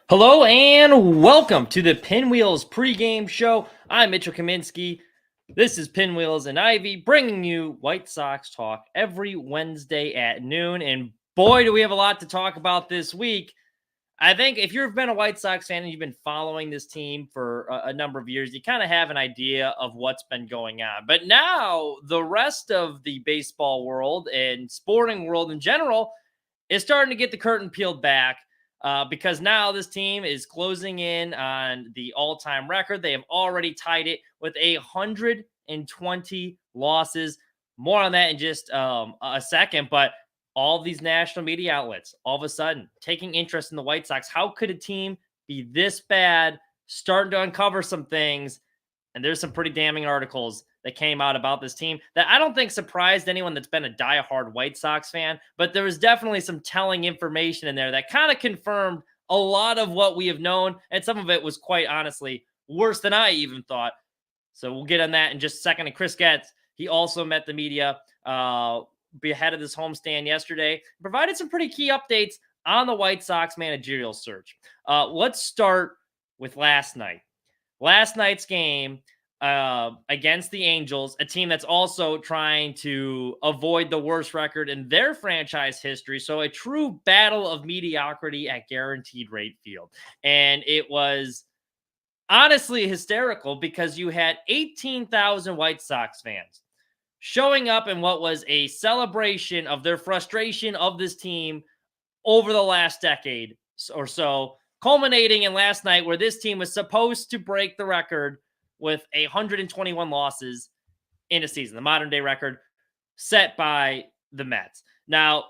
Hello and welcome to the Pinwheels pregame show. I'm Mitchell Kaminsky. This is Pinwheels and Ivy bringing you White Sox talk every Wednesday at noon. And boy, do we have a lot to talk about this week. I think if you've been a White Sox fan and you've been following this team for a number of years, you kind of have an idea of what's been going on. But now the rest of the baseball world and sporting world in general is starting to get the curtain peeled back because now this team is closing in on the all-time record. They have already tied it with 120 losses. More on that in just a second, but all these national media outlets all of a sudden taking interest in the White Sox. How could a team be this bad? Starting to uncover some things. And there's some pretty damning articles that came out about this team that I don't think surprised anyone that's been a diehard White Sox fan, but there was definitely some telling information in there that kind of confirmed a lot of what we have known. And some of it was quite honestly worse than I even thought. So we'll get on that in just a second. And Chris Getz, he also met the media ahead of this homestand yesterday, provided some pretty key updates on the White Sox managerial search. Let's start with last night. Last night's game against the Angels, a team that's also trying to avoid the worst record in their franchise history. So a true battle of mediocrity at Guaranteed Rate Field. And it was honestly hysterical because you had 18,000 White Sox fans showing up in what was a celebration of their frustration of this team over the last decade or so, culminating in last night where this team was supposed to break the record with 121 losses in a season, the modern day record set by the Mets. Now,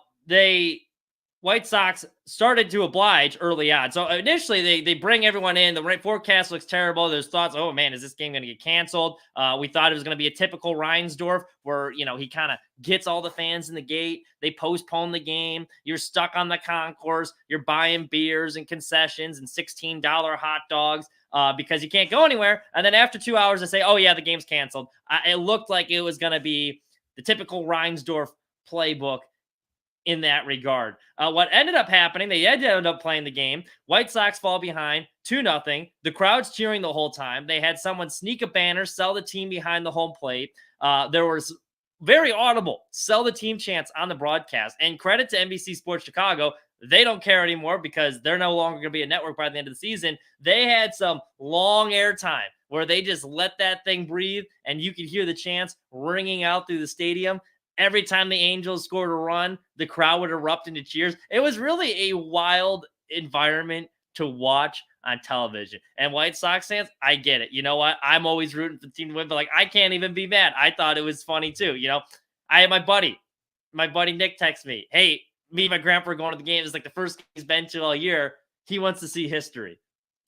White Sox started to oblige early on. So initially, they bring everyone in. The forecast looks terrible. There's thoughts, oh man, is this game going to get canceled? We thought it was going to be a typical Reinsdorf where, he kind of gets all the fans in the gate. They postpone the game. You're stuck on the concourse. You're buying beers and concessions and $16 hot dogs because you can't go anywhere. And then after 2 hours, they say, oh yeah, the game's canceled. It looked like it was going to be the typical Reinsdorf playbook in that regard. What ended up happening, they ended up playing the game. White Sox fall behind 2-0. The crowd's cheering the whole time. They had someone sneak a banner, sell the team behind the home plate. There was very audible sell the team chants on the broadcast. And credit to NBC Sports Chicago, they don't care anymore because they're no longer going to be a network by the end of the season. They had some long airtime where they just let that thing breathe and you could hear the chants ringing out through the stadium. Every time the Angels scored a run, the crowd would erupt into cheers. It was really a wild environment to watch on television. And White Sox fans, I get it. You know what? I'm always rooting for the team to win, but I can't even be mad. I thought it was funny too. I had my buddy Nick text me, hey, me and my grandpa are going to the game. It's like the first game he's been to all year. He wants to see history.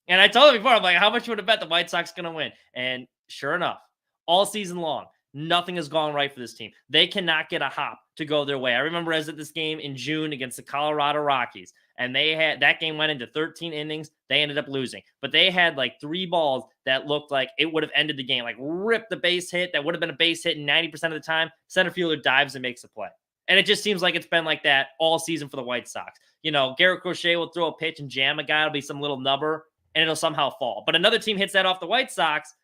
And I told him before, I'm like, how much would have bet the White Sox going to win? And sure enough, all season long, nothing has gone right for this team. They cannot get a hop to go their way. I remember I was at this game in June against the Colorado Rockies, and that game went into 13 innings. They ended up losing, but they had like 3 balls that looked like it would have ended the game, like ripped the base hit. That would have been a base hit 90% of the time. Center fielder dives and makes a play. And it just seems like it's been like that all season for the White Sox. Garrett Crochet will throw a pitch and jam a guy. It'll be some little nubber, and it'll somehow fall. But another team hits that off the White Sox,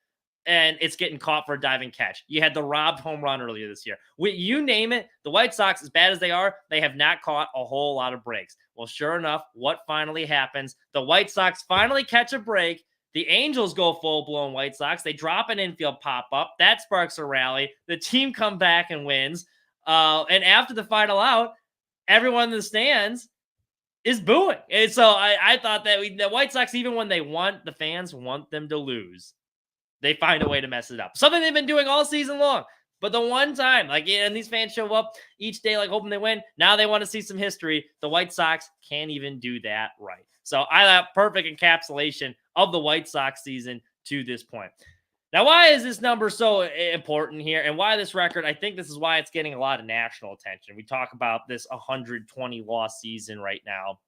and it's getting caught for a diving catch. You had the robbed home run earlier this year. You name it, the White Sox, as bad as they are, they have not caught a whole lot of breaks. Well, sure enough, what finally happens? The White Sox finally catch a break. The Angels go full-blown White Sox. They drop an infield pop-up. That sparks a rally. The team come back and wins. And after the final out, everyone in the stands is booing. And so I thought that the White Sox, even when the fans want them to lose, they find a way to mess it up. Something they've been doing all season long. But the one time, and these fans show up each day, hoping they win. Now they want to see some history. The White Sox can't even do that right. So I thought perfect encapsulation of the White Sox season to this point. Now, why is this number so important here and why this record? I think this is why it's getting a lot of national attention. We talk about this 120 loss season right now.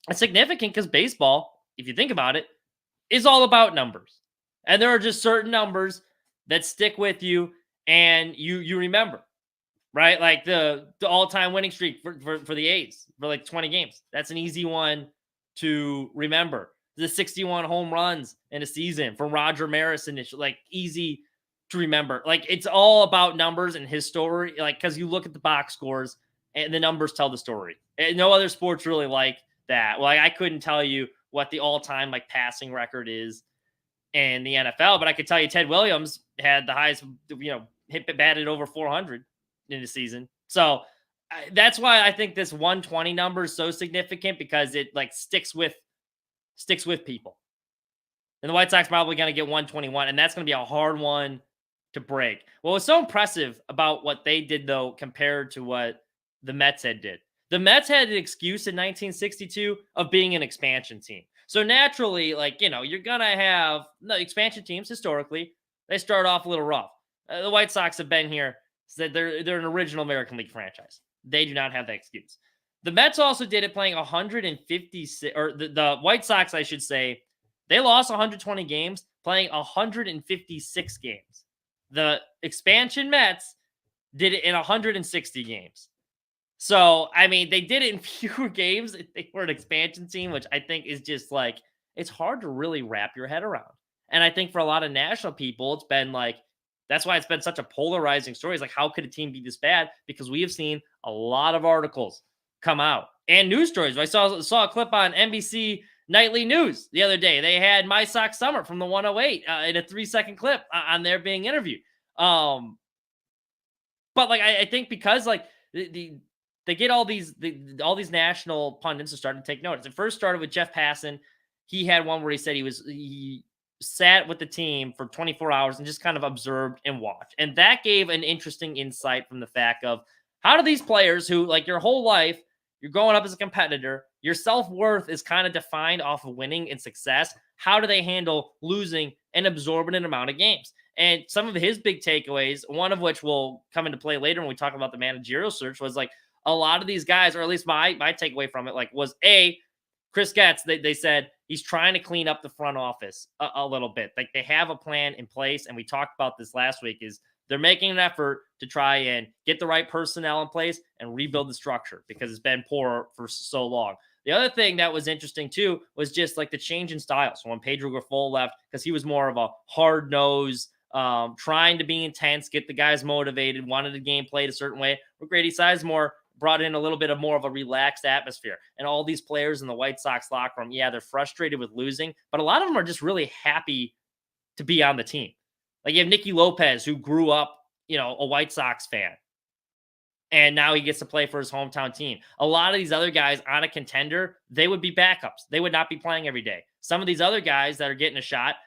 It's significant because baseball, if you think about it, is all about numbers. And there are just certain numbers that stick with you and you remember, right? Like the all-time winning streak for the A's for 20 games. That's an easy one to remember. the 61 home runs in a season from Roger Maris, and it's like easy to remember. Like it's all about numbers and his story. Like because you look at the box scores and the numbers tell the story. And no other sports really like that. Like I couldn't tell you what the all-time like passing record is in the NFL, but I could tell you Ted Williams had the highest, hit batted over 400 in the season. So that's why I think this 120 number is so significant because it like sticks with people. And the White Sox probably going to get 121, and that's going to be a hard one to break. What was so impressive about what they did, though, compared to what the Mets did, the Mets had an excuse in 1962 of being an expansion team. So naturally, like, you're going to have the expansion teams historically, they start off a little rough. The White Sox have been here, so they're an original American League franchise. They do not have that excuse. The Mets also did it playing 156, or the White Sox, I should say, they lost 120 games playing 156 games. The expansion Mets did it in 160 games. So, I mean, they did it in fewer games. They were an expansion team, which I think is just like, it's hard to really wrap your head around. And I think for a lot of national people, it's been like, that's why it's been such a polarizing story. It's like, how could a team be this bad? Because we have seen a lot of articles come out and news stories. I saw a clip on NBC Nightly News the other day. They had My Sox Summer from the 108 in a 3-second clip on there being interviewed. But like, I think because like they get all these national pundits are starting to take notice. It first started with Jeff Passan. He had one where he said he sat with the team for 24 hours and just kind of observed and watched. And that gave an interesting insight from the fact of how do these players who like your whole life, you're growing up as a competitor, your self-worth is kind of defined off of winning and success. How do they handle losing and absorbing an amount of games? And some of his big takeaways, one of which will come into play later when we talk about the managerial search, was like a lot of these guys, or at least my takeaway from it, like was Chris Getz, they said he's trying to clean up the front office a little bit. Like they have a plan in place. And we talked about this last week is they're making an effort to try and get the right personnel in place and rebuild the structure because it's been poor for so long. The other thing that was interesting too was just like the change in style. So when Pedro Grifol left, because he was more of a hard nose, trying to be intense, get the guys motivated, wanted the game played a certain way. Where Grady Sizemore brought in a little bit of more of a relaxed atmosphere. And all these players in the White Sox locker room, yeah, they're frustrated with losing, but a lot of them are just really happy to be on the team. Like you have Nicky Lopez, who grew up, a White Sox fan. And now he gets to play for his hometown team. A lot of these other guys on a contender, they would be backups. They would not be playing every day. Some of these other guys that are getting a shot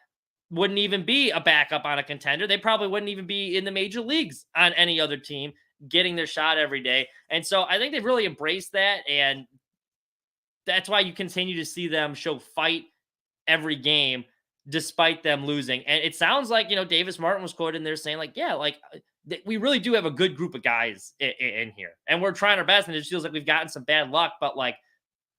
wouldn't even be a backup on a contender. They probably wouldn't even be in the major leagues on any other team getting their shot every day. And so I think they've really embraced that. And that's why you continue to see them show fight every game despite them losing. And it sounds like, Davis Martin was quoted in there saying like, yeah, like we really do have a good group of guys in here and we're trying our best. And it just feels like we've gotten some bad luck, but like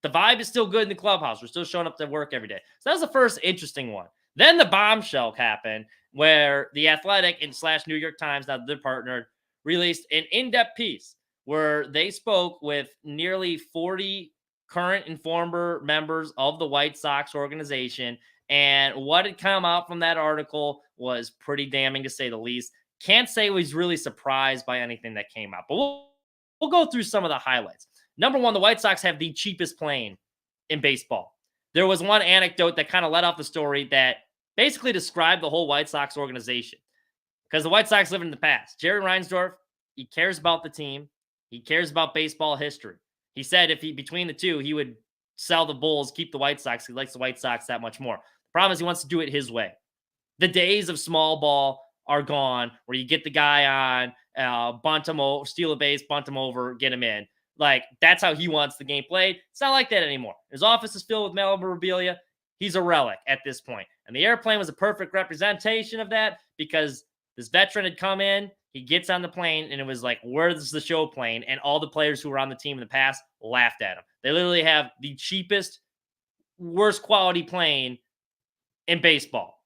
the vibe is still good in the clubhouse. We're still showing up to work every day. So that was the first interesting one. Then the bombshell happened where the Athletic and / New York Times, now they're partnered, released an in-depth piece where they spoke with nearly 40 current and former members of the White Sox organization. And what had come out from that article was pretty damning to say the least. Can't say I was really surprised by anything that came out, but we'll go through some of the highlights. Number one, the White Sox have the cheapest plane in baseball. There was one anecdote that kind of led off the story that basically described the whole White Sox organization. Because the White Sox live in the past. Jerry Reinsdorf, he cares about the team. He cares about baseball history. He said between the two, he would sell the Bulls, keep the White Sox. He likes the White Sox that much more. The problem is he wants to do it his way. The days of small ball are gone where you get the guy on, bunt him over, steal a base, bunt him over, get him in. Like, that's how he wants the game played. It's not like that anymore. His office is filled with memorabilia. He's a relic at this point. And the airplane was a perfect representation of that because this veteran had come in, he gets on the plane, and it was like, where's the show plane? And all the players who were on the team in the past laughed at him. They literally have the cheapest, worst quality plane in baseball.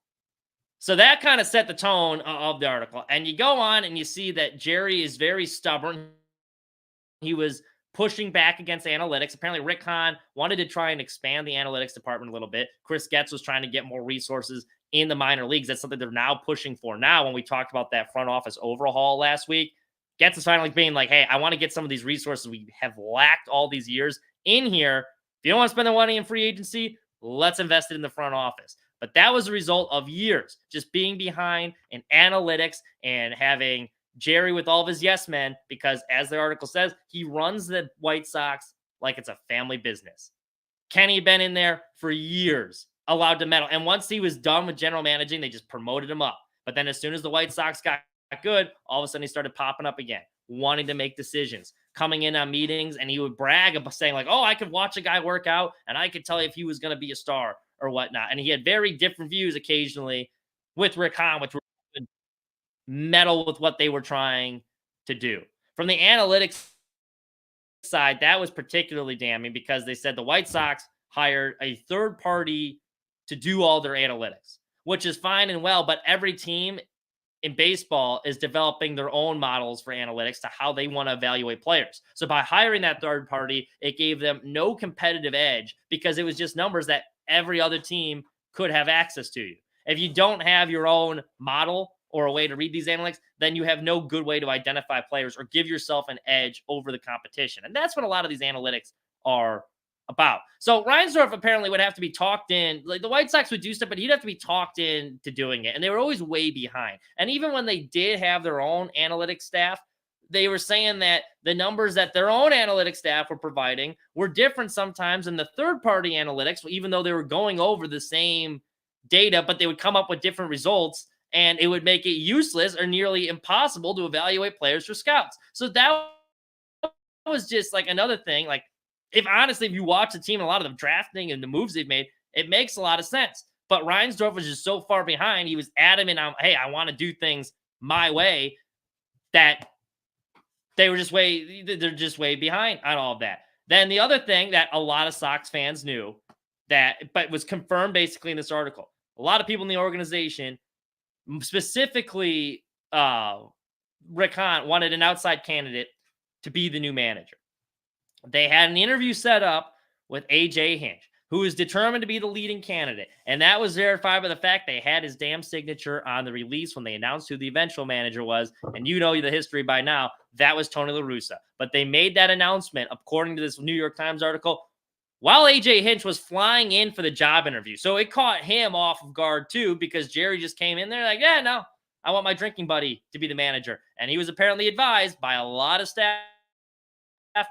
So that kind of set the tone of the article. And you go on and you see that Jerry is very stubborn. He was pushing back against analytics. Apparently, Rick Hahn wanted to try and expand the analytics department a little bit. Chris Getz was trying to get more resources in the minor leagues. That's something they're now pushing for. Now, when we talked about that front office overhaul last week, Getz is finally being like, hey, I want to get some of these resources we have lacked all these years in here. If you don't want to spend the money in free agency, let's invest it in the front office. But that was a result of years just being behind in analytics and having Jerry with all of his yes men, because as the article says, he runs the White Sox like it's a family business. Kenny had been in there for years, allowed to meddle. And once he was done with general managing, they just promoted him up. But then as soon as the White Sox got good, all of a sudden he started popping up again, wanting to make decisions, coming in on meetings, and he would brag about saying like, oh, I could watch a guy work out and I could tell you if he was going to be a star or whatnot. And he had very different views occasionally with Rick Hahn, which were meddle with what they were trying to do. From the analytics side, that was particularly damning because they said the White Sox hired a third party to do all their analytics, which is fine and well, but every team in baseball is developing their own models for analytics to how they want to evaluate players. So by hiring that third party, it gave them no competitive edge because it was just numbers that every other team could have access to. If you don't have your own model or a way to read these analytics, then you have no good way to identify players or give yourself an edge over the competition. And that's what a lot of these analytics are about. So Reinsdorf apparently would have to be talked in. Like the White Sox would do stuff, but he'd have to be talked in to doing it. And they were always way behind. And even when they did have their own analytics staff, they were saying that the numbers that their own analytics staff were providing were different sometimes than the third-party analytics, even though they were going over the same data, but they would come up with different results, and it would make it useless or nearly impossible to evaluate players for scouts. So that was just like another thing. Like, if you watch the team and a lot of the drafting and the moves they've made, it makes a lot of sense. But Reinsdorf was just so far behind. He was adamant on, hey, I want to do things my way, that they're just way behind on all of that. Then the other thing that a lot of Sox fans knew but was confirmed basically in this article, a lot of people in the organization, specifically Rick Hahn, wanted an outside candidate to be the new manager. They had an interview set up with A.J. Hinch, who is determined to be the leading candidate. And that was verified by the fact they had his damn signature on the release when they announced who the eventual manager was. And you know the history by now. That was Tony La Russa. But they made that announcement, according to this New York Times article, while A.J. Hinch was flying in for the job interview. So it caught him off of guard too, because Jerry just came in there like, yeah, no, I want my drinking buddy to be the manager. And he was apparently advised by a lot of staff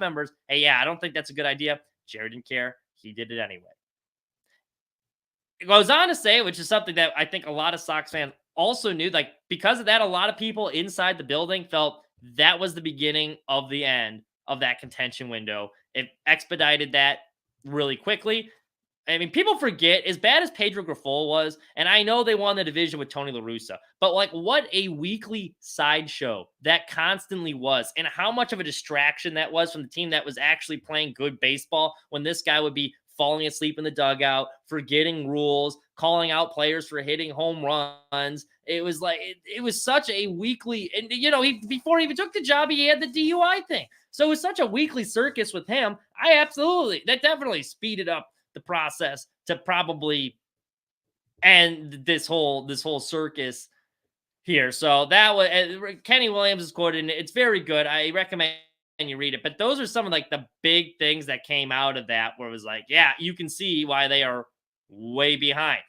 members, hey, yeah, I don't think that's a good idea. Jerry didn't care. He did it anyway. It goes on to say, which is something that I think a lot of Sox fans also knew, like, because of that, a lot of people inside the building felt that was the beginning of the end of that contention window. It expedited that really quickly. I mean, people forget, as bad as Pedro Grifol was, and I know they won the division with Tony La Russa, but like what a weekly sideshow that constantly was, and how much of a distraction that was from the team that was actually playing good baseball when this guy would be falling asleep in the dugout, forgetting rules, calling out players for hitting home runs. It was like, it was such a weekly, and before he even took the job, he had the DUI thing. So it was such a weekly circus with him. That definitely speeded up the process to probably end this whole circus here. So that was Kenny Williams is quoted, and it's very good. I recommend you read it. But those are some of like the big things that came out of that, where it was like, yeah, you can see why they are way behind.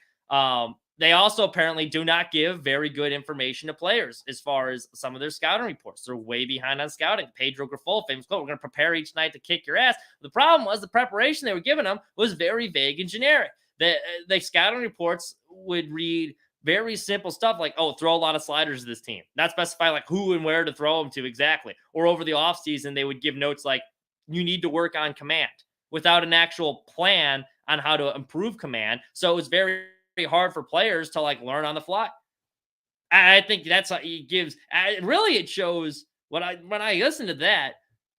They also apparently do not give very good information to players as far as some of their scouting reports. They're way behind on scouting. Pedro Grifol, famous quote, we're going to prepare each night to kick your ass. The problem was the preparation they were giving them was very vague and generic. The scouting reports would read very simple stuff like, oh, throw a lot of sliders to this team. Not specify like who and where to throw them to exactly. Or over the offseason, they would give notes like, you need to work on command, without an actual plan on how to improve command. So it was very hard for players to like learn on the fly. I think that's how he gives. Really, it shows when I listen to that,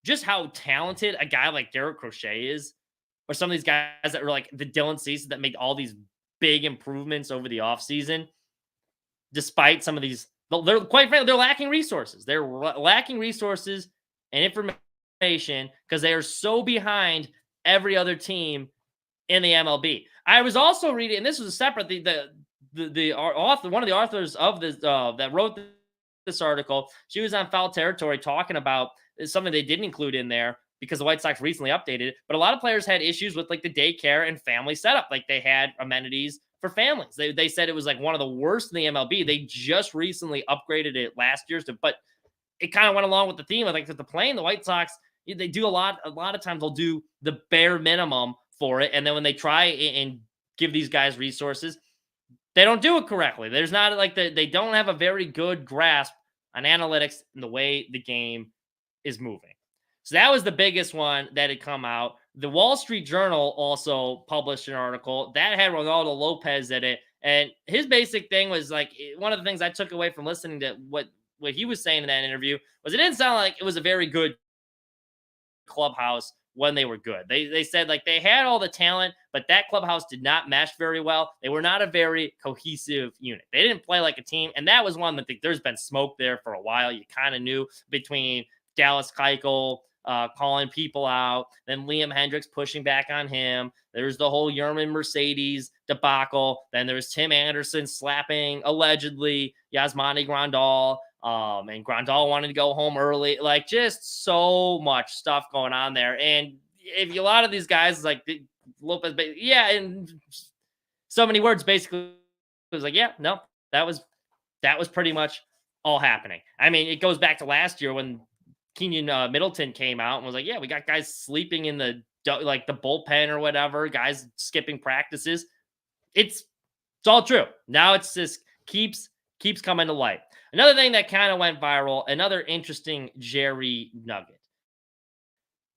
just how talented a guy like Derek Crochet is, or some of these guys that were like the Dylan Cease that made all these big improvements over the offseason, despite some of these. They're quite frankly, they're lacking resources. They're lacking resources and information because they are so behind every other team in the MLB. I was also reading, and this was a separate the author, one of the authors of this that wrote this article. She was on Foul Territory talking about something they didn't include in there because the White Sox recently updated it. But a lot of players had issues with like the daycare and family setup. Like they had amenities for families. They said it was like one of the worst in the MLB. They just recently upgraded it last year's, but it kind of went along with the theme of like the playing the White Sox. They do a lot of times they'll do the bare minimum for it, and then when they try and give these guys resources, they don't do it correctly. There's not like they don't have a very good grasp on analytics and the way the game is moving. So that was the biggest one that had come out. The Wall Street Journal also published an article that had Ronaldo Lopez in it, and his basic thing was like one of the things I took away from listening to what he was saying in that interview was it didn't sound like it was a very good clubhouse when they were good. They said like they had all the talent, but that clubhouse did not mesh very well. They were not a very cohesive unit. They didn't play like a team, and that was one that there's been smoke there for a while. You kind of knew between Dallas Keuchel calling people out, then Liam Hendricks pushing back on him. There's the whole Yerman Mercedes debacle. Then there's Tim Anderson slapping allegedly Yasmani Grandal. And Grandal wanted to go home early, like just so much stuff going on there. And if a lot of these guys like Lopez, yeah, in so many words, basically it was like, yeah, no, that was pretty much all happening. I mean, it goes back to last year when Kenyon Middleton came out and was like, yeah, we got guys sleeping in the bullpen or whatever, guys skipping practices. It's all true. Now it's just keeps coming to light. Another thing that kind of went viral, another interesting Jerry nugget.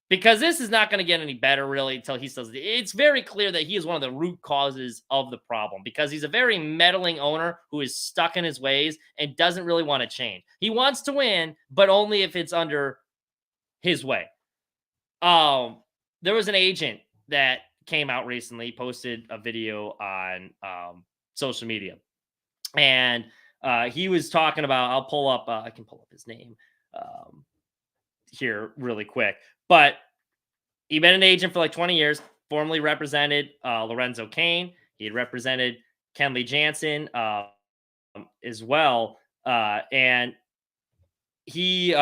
Because this is not going to get any better really until he says it's very clear that he is one of the root causes of the problem because he's a very meddling owner who is stuck in his ways and doesn't really want to change. He wants to win, but only if it's under his way. There was an agent that came out recently, posted a video on social media, and he was talking about, I'll pull up, I can pull up his name here really quick, but he'd been an agent for like 20 years, formerly represented Lorenzo Cain. He had represented Kenley Jansen as well. And he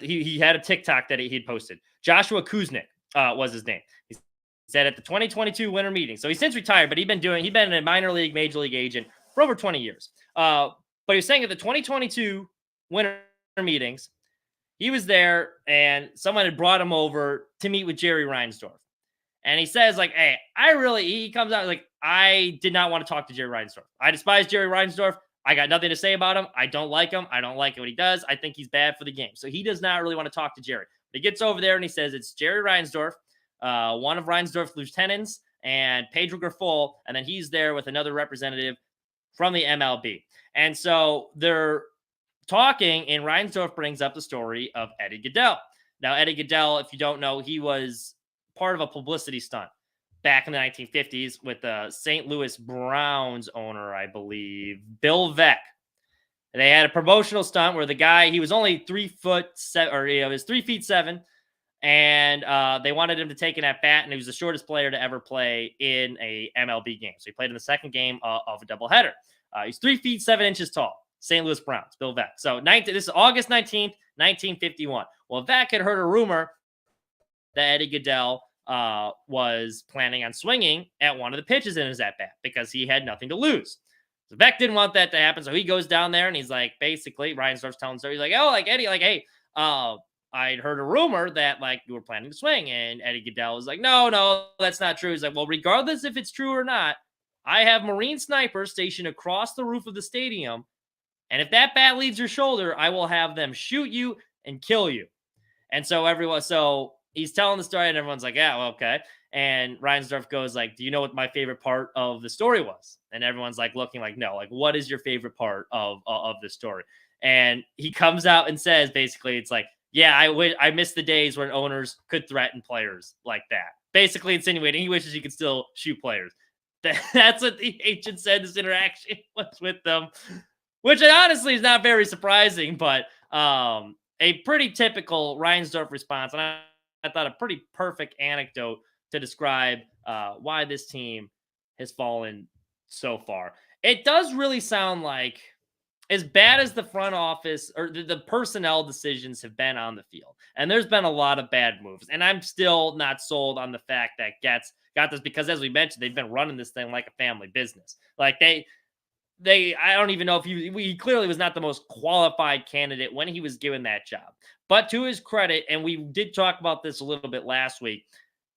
he had a TikTok that he'd posted. Joshua Kuznick was his name. He said at the 2022 winter meeting. So he's since retired, but he'd been a minor league, major league agent for over 20 years. But he was saying at the 2022 winter meetings, he was there and someone had brought him over to meet with Jerry Reinsdorf. And he says, like, hey, he comes out like, I did not want to talk to Jerry Reinsdorf. I despise Jerry Reinsdorf. I got nothing to say about him. I don't like him. I don't like what he does. I think he's bad for the game. So he does not really want to talk to Jerry. But he gets over there and he says, it's Jerry Reinsdorf, one of Reinsdorf's lieutenants, and Pedro Grifol. And then he's there with another representative from the MLB. And so they're talking, and Reinsdorf brings up the story of Eddie Goodell. Now, Eddie Goodell, if you don't know, he was part of a publicity stunt back in the 1950s with the St. Louis Browns owner, I believe, Bill Veeck. They had a promotional stunt where the guy, he was only 3'7", or he was 3'7", and they wanted him to take an at bat, and he was the shortest player to ever play in a MLB game. So he played in the second game of a doubleheader. He's 3'7" tall. St. Louis Browns, Bill Veeck. So this is August 19th, 1951. Well, Veeck had heard a rumor that Eddie Goodell was planning on swinging at one of the pitches in his at-bat because he had nothing to lose. So Veeck didn't want that to happen, so he goes down there and he's like, basically, Reinsdorf's telling the story. He's like, oh, like, Eddie, like, hey, I'd heard a rumor that, like, you were planning to swing. And Eddie Goodell was like, no, that's not true. He's like, well, regardless if it's true or not, I have Marine snipers stationed across the roof of the stadium, and if that bat leaves your shoulder, I will have them shoot you and kill you. And so he's telling the story, and everyone's like, yeah, well, okay. And Reinsdorf goes like, do you know what my favorite part of the story was? And everyone's like looking like, no, like, what is your favorite part of the story? And he comes out and says, basically, it's like, yeah, I miss the days when owners could threaten players like that. Basically insinuating he wishes he could still shoot players. That's what the agent said this interaction was with them, which honestly is not very surprising, but a pretty typical Reinsdorf response. And I thought, a pretty perfect anecdote to describe why this team has fallen so far. It does really sound like, as bad as the front office or the personnel decisions have been on the field, and there's been a lot of bad moves, and I'm still not sold on the fact that Getz got this because, as we mentioned, they've been running this thing like a family business. Like I don't even know if he clearly was not the most qualified candidate when he was given that job. But to his credit, and we did talk about this a little bit last week,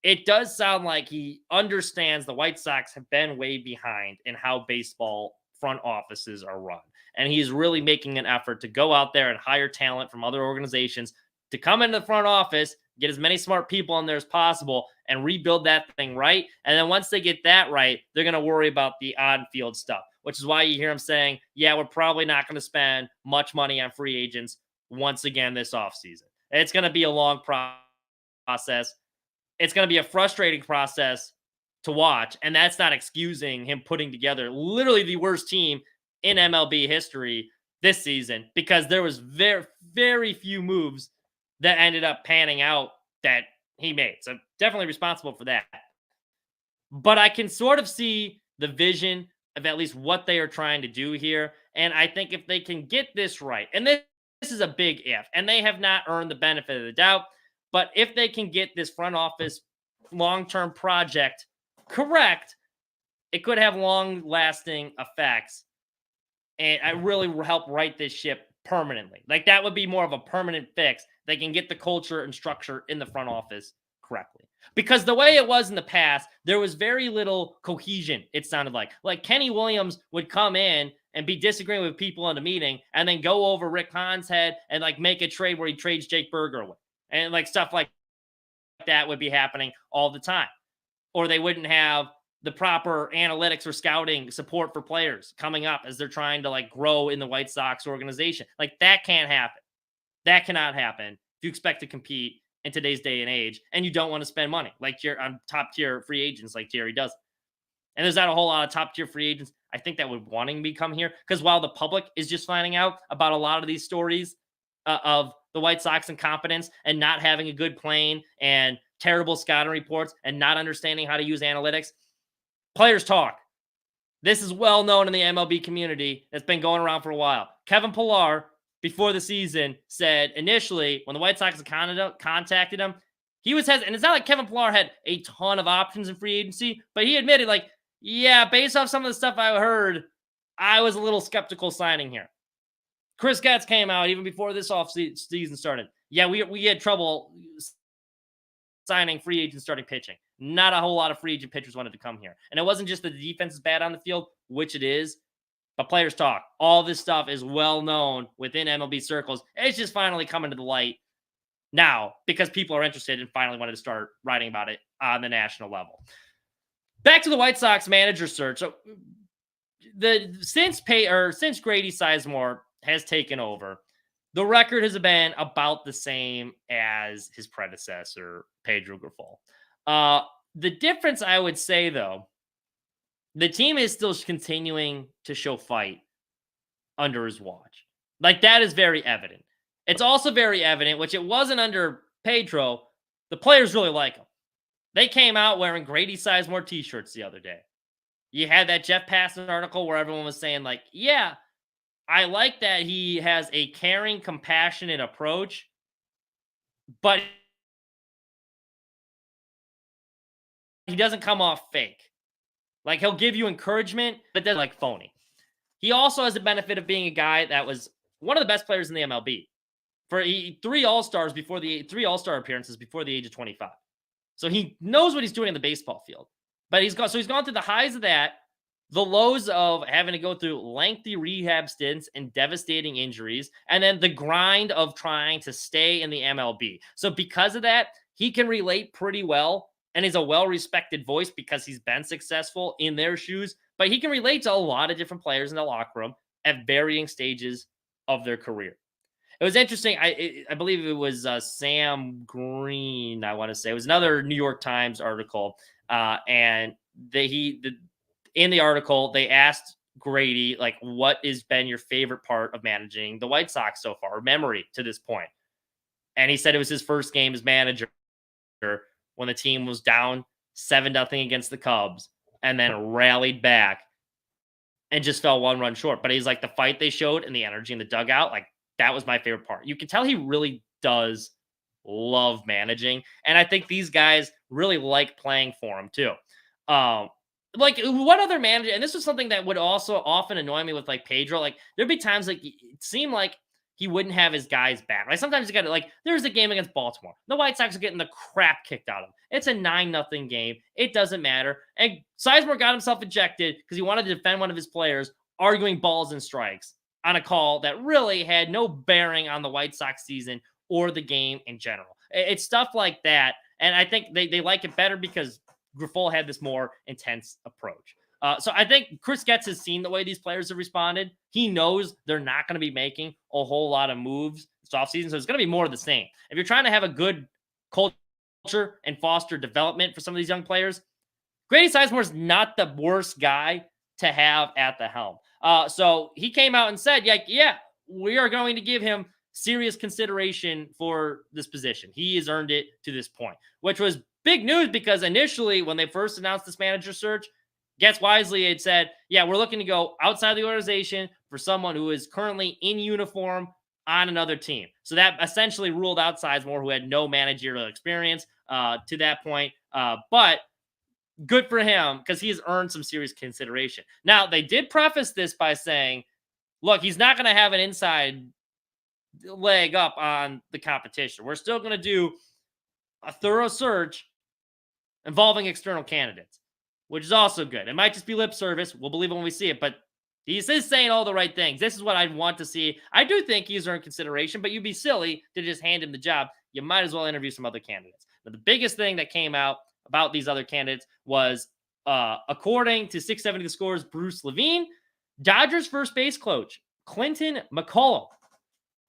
it does sound like he understands the White Sox have been way behind in how baseball front offices are run. And he's really making an effort to go out there and hire talent from other organizations to come into the front office, get as many smart people in there as possible, and rebuild that thing right. And then once they get that right, they're going to worry about the on field stuff, which is why you hear him saying, yeah, we're probably not going to spend much money on free agents once again this offseason. It's going to be a long process. It's going to be a frustrating process to watch. And that's not excusing him putting together literally the worst team in MLB history this season, because there was very, very few moves that ended up panning out that he made. So definitely responsible for that. But I can sort of see the vision of at least what they are trying to do here. And I think if they can get this right, and this is a big if, and they have not earned the benefit of the doubt, but if they can get this front office long-term project correct, it could have long-lasting effects. And I really help right this ship permanently. Like, that would be more of a permanent fix. They can get the culture and structure in the front office correctly. Because the way it was in the past, there was very little cohesion, it sounded like. Like, Kenny Williams would come in and be disagreeing with people in a meeting and then go over Rick Hahn's head and, like, make a trade where he trades Jake Berger away. And, like, stuff like that would be happening all the time. Or they wouldn't have the proper analytics or scouting support for players coming up as they're trying to, like, grow in the White Sox organization. Like, that can't happen. That cannot happen if you expect to compete in today's day and age, and you don't want to spend money like you're on top tier free agents like Jerry does. And there's not a whole lot of top tier free agents, I think, that would wanting me come here, because while the public is just finding out about a lot of these stories of the White Sox incompetence and not having a good plane and terrible scouting reports and not understanding how to use analytics, players talk. This is well known in the MLB community. It's been going around for a while. Kevin Pillar, before the season, said initially when the White Sox contacted him, he was hesitant. And it's not like Kevin Pillar had a ton of options in free agency, but he admitted, like, yeah, based off some of the stuff I heard, I was a little skeptical signing here. Chris Getz came out even before this season started. Yeah, we had trouble signing free agents starting pitching. Not a whole lot of free agent pitchers wanted to come here. And it wasn't just that the defense is bad on the field, which it is, but players talk. All this stuff is well known within MLB circles. It's just finally coming to the light now because people are interested and finally wanted to start writing about it on the national level. Back to the White Sox manager search. So since Grady Sizemore has taken over, the record has been about the same as his predecessor, Pedro Grifol. The difference, I would say, though, the team is still continuing to show fight under his watch. Like, that is very evident. It's also very evident, which it wasn't under Pedro, the players really like him. They came out wearing Grady Sizemore t-shirts the other day. You had that Jeff Passan article where everyone was saying, like, yeah, I like that he has a caring, compassionate approach, but he doesn't come off fake. Like, he'll give you encouragement, but then, like, phony. He also has the benefit of being a guy that was one of the best players in the MLB for three All-Star appearances before the age of 25. So he knows what he's doing in the baseball field. But he's gone through the highs of that, the lows of having to go through lengthy rehab stints and devastating injuries, and then the grind of trying to stay in the MLB. So because of that, he can relate pretty well and is a well-respected voice because he's been successful in their shoes. But he can relate to a lot of different players in the locker room at varying stages of their career. It was interesting. I believe it was Sam Green, I want to say. It was another New York Times article. And in the article, they asked Grady, like, what has been your favorite part of managing the White Sox so far, or memory to this point? And he said it was his first game as manager. when the team was down 7-0 against the Cubs and then rallied back and just fell one run short. But he's like, the fight they showed and the energy in the dugout, like, that was my favorite part. You can tell he really does love managing. And I think these guys really like playing for him too. Um, like what other manager, and this was something that would also often annoy me with like Pedro. Like there'd be times like it seemed like he wouldn't have his guys back. Like sometimes you got to like there's a game against Baltimore. The White Sox are getting the crap kicked out of them. It's a 9-0 game. It doesn't matter. And Sizemore got himself ejected because he wanted to defend one of his players, arguing balls and strikes on a call that really had no bearing on the White Sox season or the game in general. It's stuff like that. And I think they like it better because Grifol had this more intense approach. So I think Chris Getz has seen the way these players have responded. He knows they're not going to be making a whole lot of moves this offseason, so it's going to be more of the same. If you're trying to have a good culture and foster development for some of these young players, Grady Sizemore is not the worst guy to have at the helm. So he came out and said, yeah, we are going to give him serious consideration for this position. He has earned it to this point, which was big news because initially when they first announced this manager search, Getz wisely had said, yeah, we're looking to go outside the organization for someone who is currently in uniform on another team. So that essentially ruled out Sizemore, who had no managerial experience to that point. But good for him because he's earned some serious consideration. Now, they did preface this by saying, look, he's not going to have an inside leg up on the competition. We're still going to do a thorough search involving external candidates, which is also good. It might just be lip service. We'll believe it when we see it, but he's saying all the right things. This is what I'd want to see. I do think he's earned consideration, but you'd be silly to just hand him the job. You might as well interview some other candidates. Now, the biggest thing that came out about these other candidates was, according to 670 The Score's Bruce Levine, Dodgers first base coach Clinton McCullough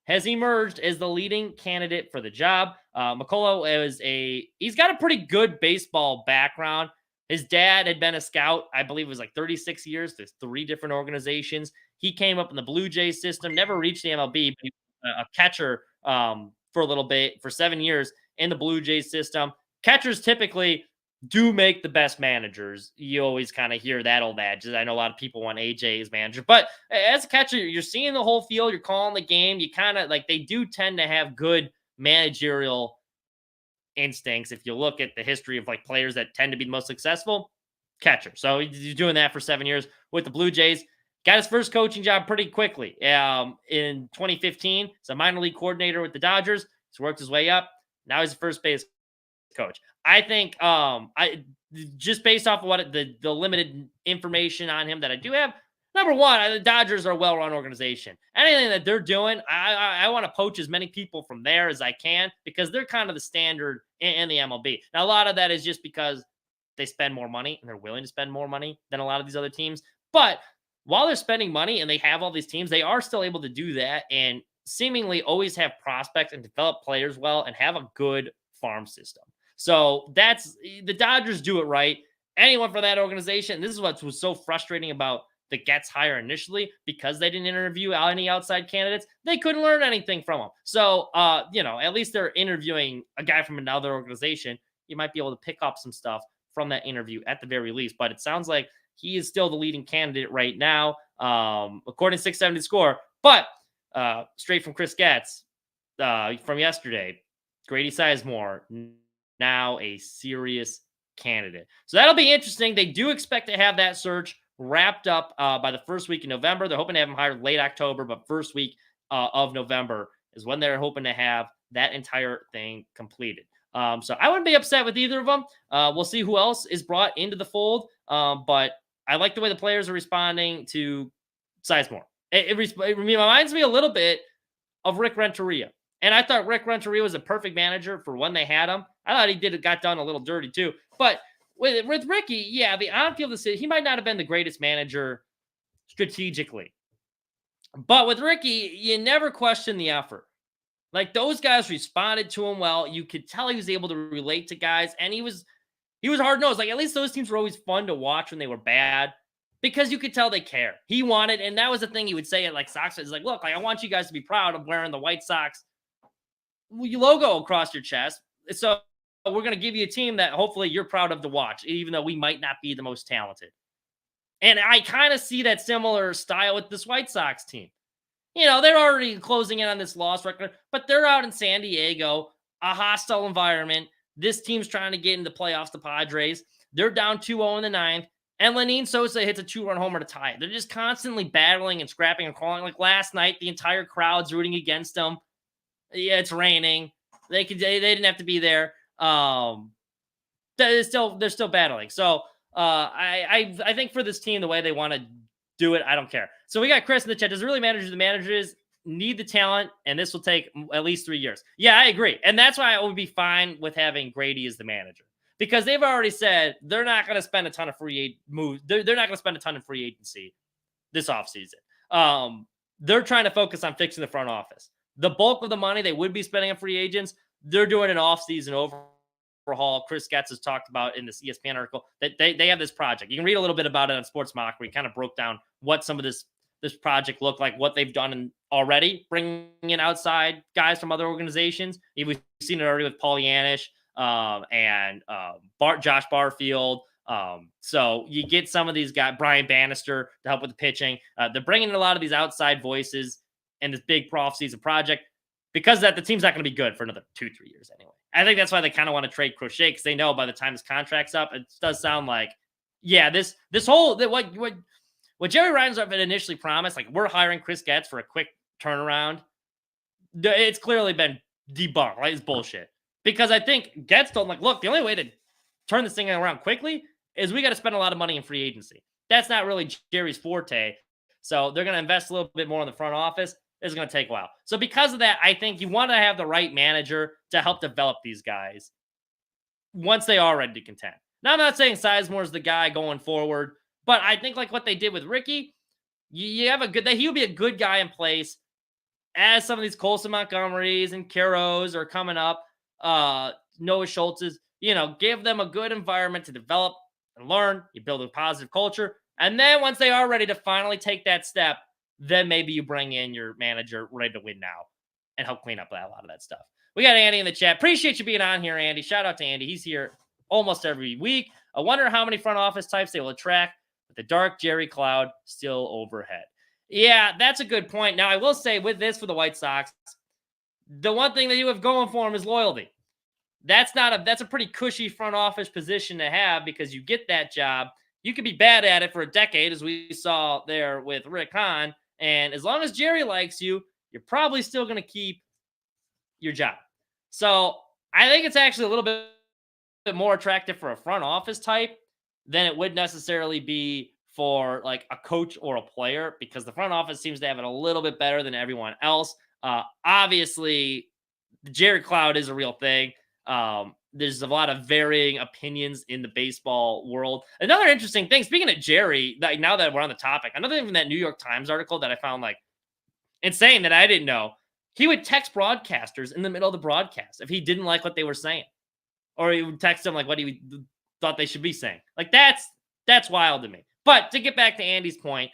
has emerged as the leading candidate for the job. McCullough he's got a pretty good baseball background. His dad had been a scout, I believe it was like 36 years. There's 3 different organizations. He came up in the Blue Jays system, never reached the MLB, but he was a catcher for a little bit, for 7 years in the Blue Jays system. Catchers typically do make the best managers. You always kind of hear that old adage. I know a lot of people want AJ as manager, but as a catcher, you're seeing the whole field. You're calling the game. You kind of like, they do tend to have good managerial instincts. If you look at the history of like players that tend to be the most successful, catcher. So he's doing that for 7 years with the Blue Jays. Got his first coaching job pretty quickly. In 2015, he's a minor league coordinator with the Dodgers. He's worked his way up. Now he's a first base coach. I think I just based off of what the limited information on him that I do have, number one, the Dodgers are a well-run organization. Anything that they're doing, I want to poach as many people from there as I can because they're kind of the standard in the MLB. Now, a lot of that is just because they spend more money and they're willing to spend more money than a lot of these other teams. But while they're spending money and they have all these teams, they are still able to do that and seemingly always have prospects and develop players well and have a good farm system. So that's the Dodgers do it right. Anyone from that organization, this is what was so frustrating about the Getz hire initially, because they didn't interview any outside candidates. They couldn't learn anything from them. So, at least they're interviewing a guy from another organization. You might be able to pick up some stuff from that interview at the very least. But it sounds like he is still the leading candidate right now, according to 670 Score. But straight from Chris Getz from yesterday, Grady Sizemore, now a serious candidate. So that'll be interesting. They do expect to have that search wrapped up by the first week in November. They're hoping to have him hired late October, but first week of November is when they're hoping to have that entire thing completed. So I wouldn't be upset with either of them. We'll see who else is brought into the fold. But I like the way the players are responding to Sizemore. It reminds me a little bit of Rick Renteria. And I thought Rick Renteria was a perfect manager for when they had him. I thought he got done a little dirty too. But with Ricky, yeah, the on-field decision, he might not have been the greatest manager strategically. But with Ricky, you never question the effort. Like, those guys responded to him well. You could tell he was able to relate to guys, and he was hard-nosed. Like, at least those teams were always fun to watch when they were bad, because you could tell they care. He wanted, and that was the thing he would say at like Sox. It's like, look, I want you guys to be proud of wearing the White Sox logo across your chest. So we're going to give you a team that hopefully you're proud of to watch, even though we might not be the most talented. And I kind of see that similar style with this White Sox team. They're already closing in on this loss record, but they're out in San Diego, a hostile environment. This team's trying to get into the playoffs, the Padres. They're down 2-0 in the ninth, and Lenyn Sosa hits a 2-run homer to tie it. They're just constantly battling and scrapping and crawling. Like last night, the entire crowd's rooting against them. Yeah, it's raining. They didn't have to be there. They're still battling. So I think for this team, the way they want to do it, I don't care. So we got Chris in the chat. Does it really matter who the managers need the talent? And this will take at least 3 years. Yeah, I agree. And that's why I would be fine with having Grady as the manager, because they've already said they're not going to spend a ton of free moves. They're not going to spend a ton of free agency this offseason. They're trying to focus on fixing the front office. The bulk of the money they would be spending on free agents, they're doing an offseason overhaul. Chris Getz has talked about in this ESPN article that they have this project. You can read a little bit about it on Sports Mock, where he kind of broke down what some of this project looked like, what they've done already, bringing in outside guys from other organizations. We've seen it already with Paul Yanish and Josh Barfield. So you get some of these guys, Brian Bannister, to help with the pitching. They're bringing in a lot of these outside voices in this big off-season project, because that the team's not going to be good for another 2-3 years anyway. I think that's why they kind of want to trade Crochet, because they know by the time his contract's up, it does sound like, yeah, this whole what Jerry Reinsdorf had initially promised, like we're hiring Chris Getz for a quick turnaround, it's clearly been debunked. Right? It's bullshit. Because I think Getz told him, like, look, the only way to turn this thing around quickly is we got to spend a lot of money in free agency. That's not really Jerry's forte. So they're going to invest a little bit more in the front office. It's going to take a while. So because of that, I think you want to have the right manager to help develop these guys once they are ready to contend. Now, I'm not saying Sizemore's the guy going forward, but I think like what they did with Ricky, you have he would be a good guy in place as some of these Colson Montgomerys and Caros are coming up. Noah Schultz's, give them a good environment to develop and learn. You build a positive culture. And then once they are ready to finally take that step, then maybe you bring in your manager ready to win now and help clean up a lot of that stuff. We got Andy in the chat. Appreciate you being on here, Andy. Shout out to Andy. He's here almost every week. I wonder how many front office types they will attract with the dark Jerry cloud still overhead. Yeah, that's a good point. Now, I will say with this for the White Sox, the one thing that you have going for them is loyalty. That's a pretty cushy front office position to have, because you get that job. You could be bad at it for a decade, as we saw there with Rick Hahn. And as long as Jerry likes you, you're probably still going to keep your job. So I think it's actually a little bit more attractive for a front office type than it would necessarily be for like a coach or a player, because the front office seems to have it a little bit better than everyone else. Obviously, the Jerry cloud is a real thing. There's a lot of varying opinions in the baseball world. Another interesting thing, speaking of Jerry, like now that we're on the topic, another thing from that New York Times article that I found like insane that I didn't know, he would text broadcasters in the middle of the broadcast if he didn't like what they were saying, or he would text them like what he thought they should be saying. Like that's wild to me. But to get back to Andy's point,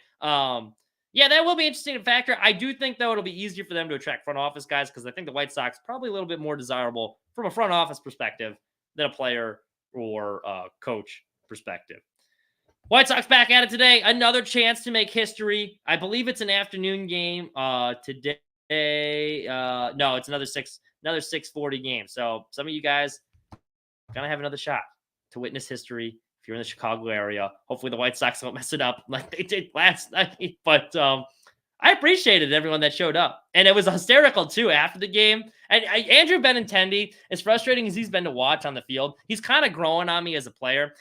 yeah, that will be interesting to factor. I do think, though, it'll be easier for them to attract front office guys, because I think the White Sox probably a little bit more desirable from a front office perspective than a player or coach perspective. White Sox back at it today. Another chance to make history. I believe it's an afternoon game today. No, it's another 6:40 game. So some of you guys gonna have another shot to witness history. If you're in the Chicago area, hopefully the White Sox don't mess it up like they did last night. But I appreciated everyone that showed up. And it was hysterical, too, after the game. And Andrew Benintendi, as frustrating as he's been to watch on the field, he's kind of growing on me as a player.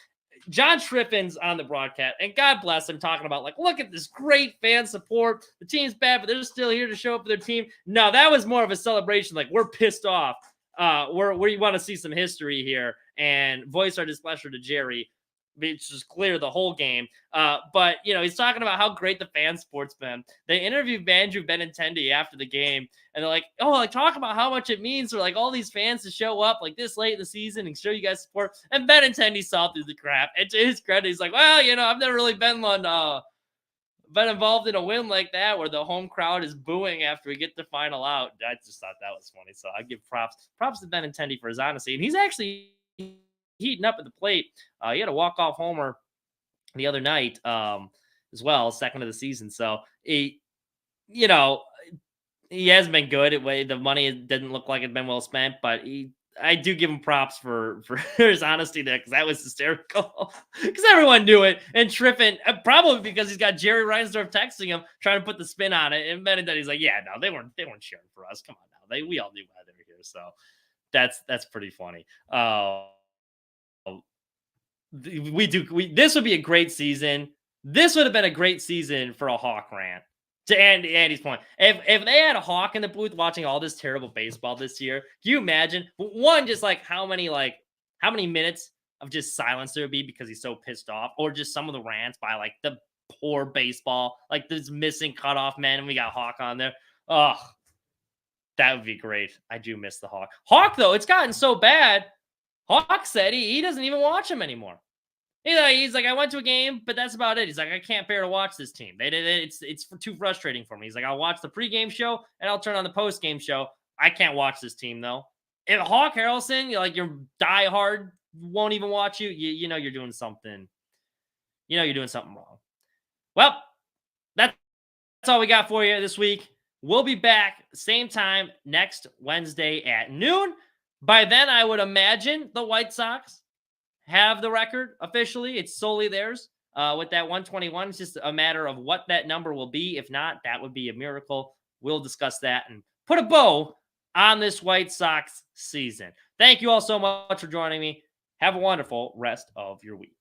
John Schriffin's on the broadcast, and God bless him, talking about, like, look at this great fan support. The team's bad, but they're still here to show up for their team. No, that was more of a celebration. Like, we're pissed off. We want to see some history here and voice our displeasure to Jerry, which is clear the whole game. But, he's talking about how great the fan support's been. They interviewed Andrew Benintendi after the game, and they're like, talk about how much it means for, like, all these fans to show up, like, this late in the season and show you guys support. And Benintendi saw through the crap. And to his credit, he's like, well, I've never really been involved in a win like that where the home crowd is booing after we get the final out. I just thought that was funny. So I give props to Benintendi for his honesty. And he's actually heating up at the plate. He had a walk-off homer the other night as well, second of the season. So you know, he has been good. The money didn't look like it'd been well spent, but I do give him props for his honesty there because that was hysterical. Because everyone knew it, and tripping probably because he's got Jerry Reinsdorf texting him trying to put the spin on it, and Benedetti, he's like, yeah, no, they weren't cheering for us. Come on now, we all knew why they were here. So that's pretty funny. This would be a great season. This would have been a great season for a Hawk rant. To Andy's point, if they had a Hawk in the booth watching all this terrible baseball this year, can you imagine? One, just like how many minutes of just silence there would be because he's so pissed off, or just some of the rants by like the poor baseball, like this missing cutoff man, and we got Hawk on there. Oh, that would be great. I do miss the Hawk. Hawk though, it's gotten so bad. Hawk said he doesn't even watch him anymore. He's like, I went to a game, but that's about it. He's like, I can't bear to watch this team. It's too frustrating for me. He's like, I'll watch the pregame show and I'll turn on the postgame show. I can't watch this team though. If Hawk Harrelson, you're like your diehard, won't even watch you. You know you're doing something. You know you're doing something wrong. Well, that's all we got for you this week. We'll be back same time next Wednesday at noon. By then, I would imagine the White Sox have the record officially. It's solely theirs with that 121. It's just a matter of what that number will be. If not, that would be a miracle. We'll discuss that and put a bow on this White Sox season. Thank you all so much for joining me. Have a wonderful rest of your week.